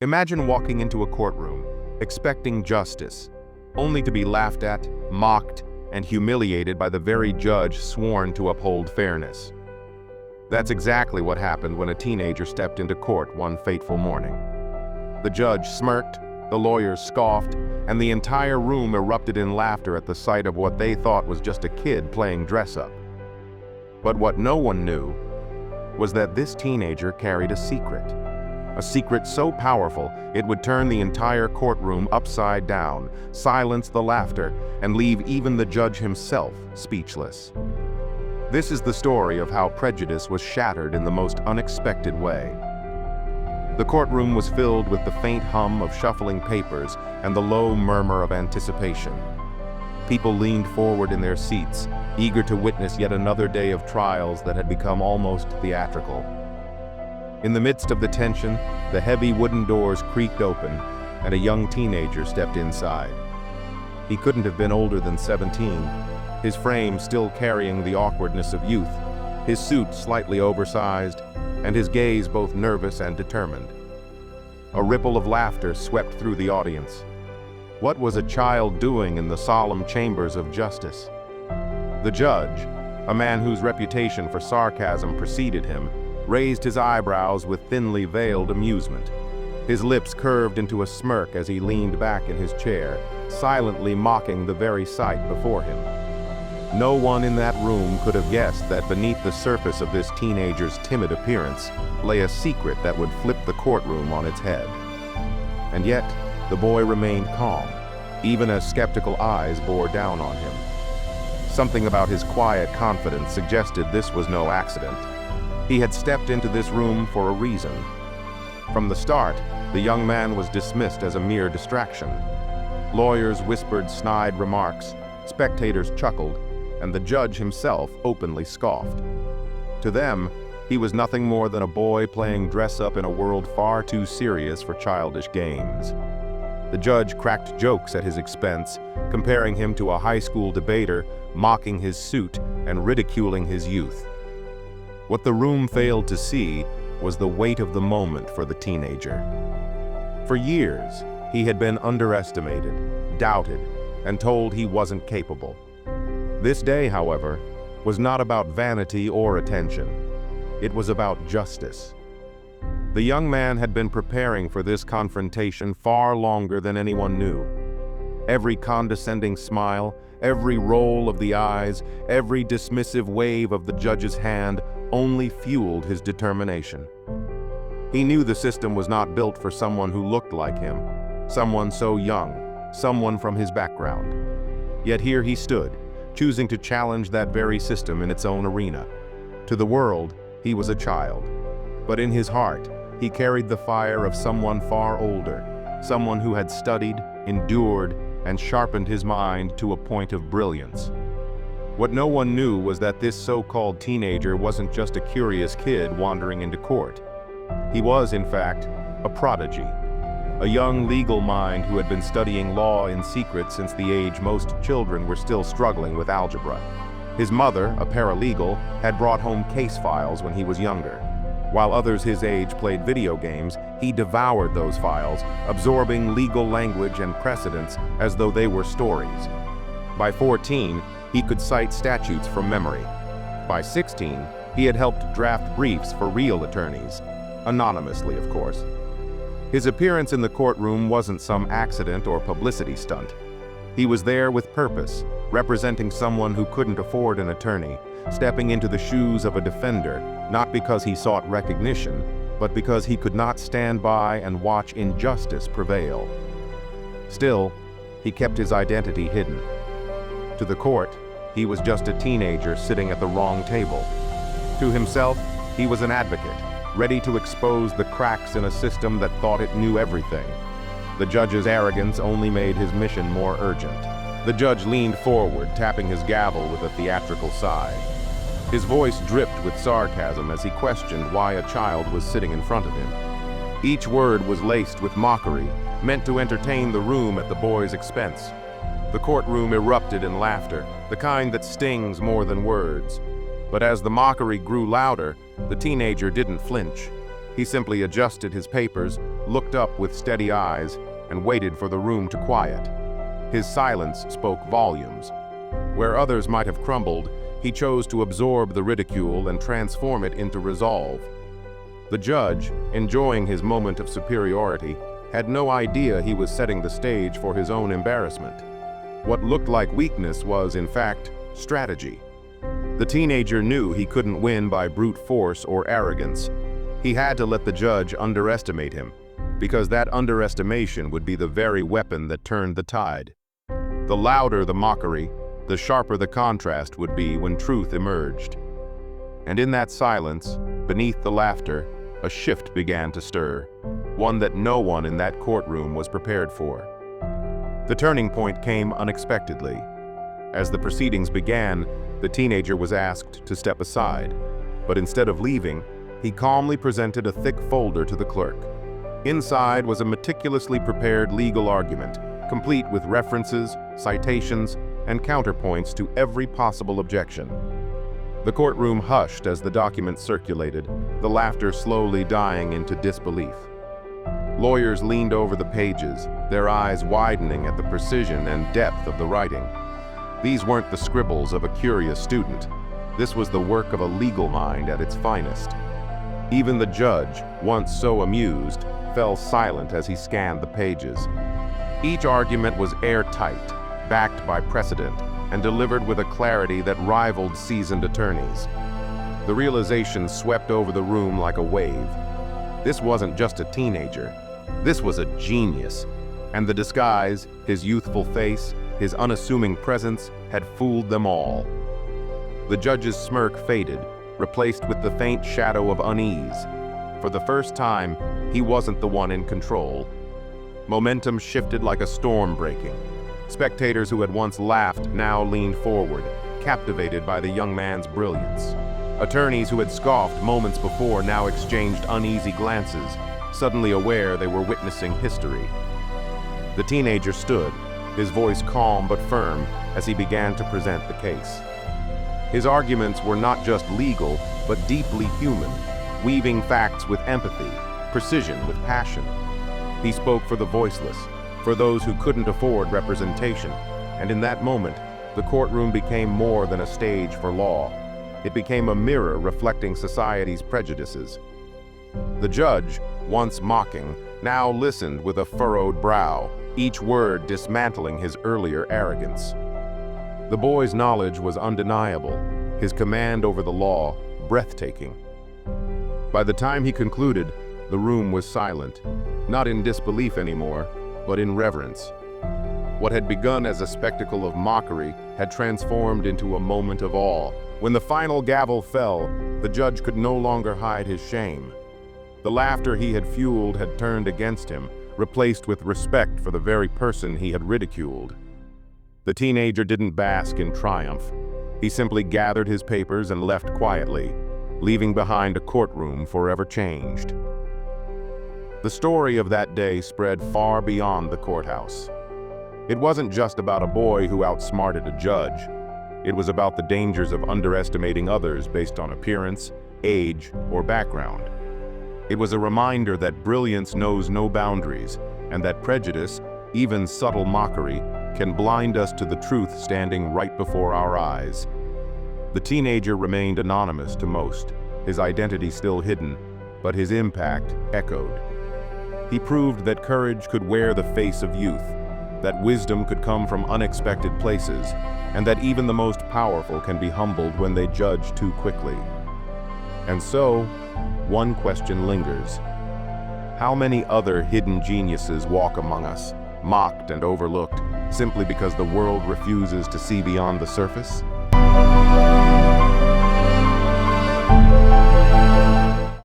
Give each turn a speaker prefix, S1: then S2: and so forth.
S1: Imagine walking into a courtroom, expecting justice, only to be laughed at, mocked, and humiliated by the very judge sworn to uphold fairness. That's exactly what happened when a teenager stepped into court one fateful morning. The judge smirked, the lawyers scoffed, and the entire room erupted in laughter at the sight of what they thought was just a kid playing dress-up. But what no one knew was that this teenager carried a secret so powerful it would turn the entire courtroom upside down, silence the laughter, and leave even the judge himself speechless. This is the story of how prejudice was shattered in the most unexpected way. The courtroom was filled with the faint hum of shuffling papers and the low murmur of anticipation. People leaned forward in their seats, eager to witness yet another day of trials that had become almost theatrical. In the midst of the tension, the heavy wooden doors creaked open, and a young teenager stepped inside. He couldn't have been older than 17, his frame still carrying the awkwardness of youth, his suit slightly oversized, and his gaze both nervous and determined. A ripple of laughter swept through the audience. What was a child doing in the solemn chambers of justice? The judge, a man whose reputation for sarcasm preceded him, raised his eyebrows with thinly veiled amusement. His lips curved into a smirk as he leaned back in his chair, silently mocking the very sight before him. No one in that room could have guessed that beneath the surface of this teenager's timid appearance lay a secret that would flip the courtroom on its head. And yet, the boy remained calm, even as skeptical eyes bore down on him. Something about his quiet confidence suggested this was no accident. He had stepped into this room for a reason. From the start, the young man was dismissed as a mere distraction. Lawyers whispered snide remarks, spectators chuckled, and the judge himself openly scoffed. To them, he was nothing more than a boy playing dress-up in a world far too serious for childish games. The judge cracked jokes at his expense, comparing him to a high school debater, mocking his suit and ridiculing his youth. What the room failed to see was the weight of the moment for the teenager. For years, he had been underestimated, doubted, and told he wasn't capable. This day, however, was not about vanity or attention. It was about justice. The young man had been preparing for this confrontation far longer than anyone knew. Every condescending smile, every roll of the eyes, every dismissive wave of the judge's hand only fueled his determination. He knew the system was not built for someone who looked like him, someone so young, someone from his background. Yet here he stood, choosing to challenge that very system in its own arena. To the world, he was a child, but in his heart, he carried the fire of someone far older, someone who had studied, endured, and sharpened his mind to a point of brilliance. What no one knew was that this so-called teenager wasn't just a curious kid wandering into court. He was, in fact, a prodigy, a young legal mind who had been studying law in secret since the age most children were still struggling with algebra. His mother, a paralegal, had brought home case files when he was younger. While others his age played video games, he devoured those files, absorbing legal language and precedents as though they were stories. By 14, he could cite statutes from memory. By 16, he had helped draft briefs for real attorneys, anonymously, of course. His appearance in the courtroom wasn't some accident or publicity stunt. He was there with purpose, representing someone who couldn't afford an attorney, stepping into the shoes of a defender, not because he sought recognition, but because he could not stand by and watch injustice prevail. Still, he kept his identity hidden. To the court, he was just a teenager sitting at the wrong table. To himself, he was an advocate, ready to expose the cracks in a system that thought it knew everything. The judge's arrogance only made his mission more urgent. The judge leaned forward, tapping his gavel with a theatrical sigh. His voice dripped with sarcasm as he questioned why a child was sitting in front of him. Each word was laced with mockery, meant to entertain the room at the boy's expense. The courtroom erupted in laughter, the kind that stings more than words. But as the mockery grew louder, the teenager didn't flinch. He simply adjusted his papers, looked up with steady eyes and waited for the room to quiet. His silence spoke volumes. Where others might have crumbled, he chose to absorb the ridicule and transform it into resolve. The judge, enjoying his moment of superiority, had no idea he was setting the stage for his own embarrassment. What looked like weakness was, in fact, strategy. The teenager knew he couldn't win by brute force or arrogance. He had to let the judge underestimate him, because that underestimation would be the very weapon that turned the tide. The louder the mockery, the sharper the contrast would be when truth emerged. And in that silence, beneath the laughter, a shift began to stir, one that no one in that courtroom was prepared for. The turning point came unexpectedly. As the proceedings began, the teenager was asked to step aside, but instead of leaving, he calmly presented a thick folder to the clerk. Inside was a meticulously prepared legal argument, complete with references, citations, and counterpoints to every possible objection. The courtroom hushed as the document circulated, the laughter slowly dying into disbelief. Lawyers leaned over the pages, their eyes widening at the precision and depth of the writing. These weren't the scribbles of a curious student. This was the work of a legal mind at its finest. Even the judge, once so amused, fell silent as he scanned the pages. Each argument was airtight, backed by precedent, and delivered with a clarity that rivaled seasoned attorneys. The realization swept over the room like a wave. This wasn't just a teenager. This was a genius. And the disguise, his youthful face, his unassuming presence, had fooled them all. The judge's smirk faded, replaced with the faint shadow of unease. For the first time, he wasn't the one in control. Momentum shifted like a storm breaking. Spectators who had once laughed now leaned forward, captivated by the young man's brilliance. Attorneys who had scoffed moments before now exchanged uneasy glances, suddenly aware they were witnessing history. The teenager stood, his voice calm but firm, as he began to present the case. His arguments were not just legal, but deeply human, weaving facts with empathy, precision with passion. He spoke for the voiceless, for those who couldn't afford representation, and in that moment, the courtroom became more than a stage for law. It became a mirror reflecting society's prejudices. The judge, once mocking, now listened with a furrowed brow, each word dismantling his earlier arrogance. The boy's knowledge was undeniable, his command over the law breathtaking. By the time he concluded, the room was silent, not in disbelief anymore, but in reverence. What had begun as a spectacle of mockery had transformed into a moment of awe. When the final gavel fell, the judge could no longer hide his shame. The laughter he had fueled had turned against him, replaced with respect for the very person he had ridiculed. The teenager didn't bask in triumph. He simply gathered his papers and left quietly, leaving behind a courtroom forever changed. The story of that day spread far beyond the courthouse. It wasn't just about a boy who outsmarted a judge. It was about the dangers of underestimating others based on appearance, age, or background. It was a reminder that brilliance knows no boundaries, and that prejudice, even subtle mockery, can blind us to the truth standing right before our eyes. The teenager remained anonymous to most, his identity still hidden, but his impact echoed. He proved that courage could wear the face of youth, that wisdom could come from unexpected places, and that even the most powerful can be humbled when they judge too quickly. And so, one question lingers. How many other hidden geniuses walk among us, mocked and overlooked, simply because the world refuses to see beyond the surface?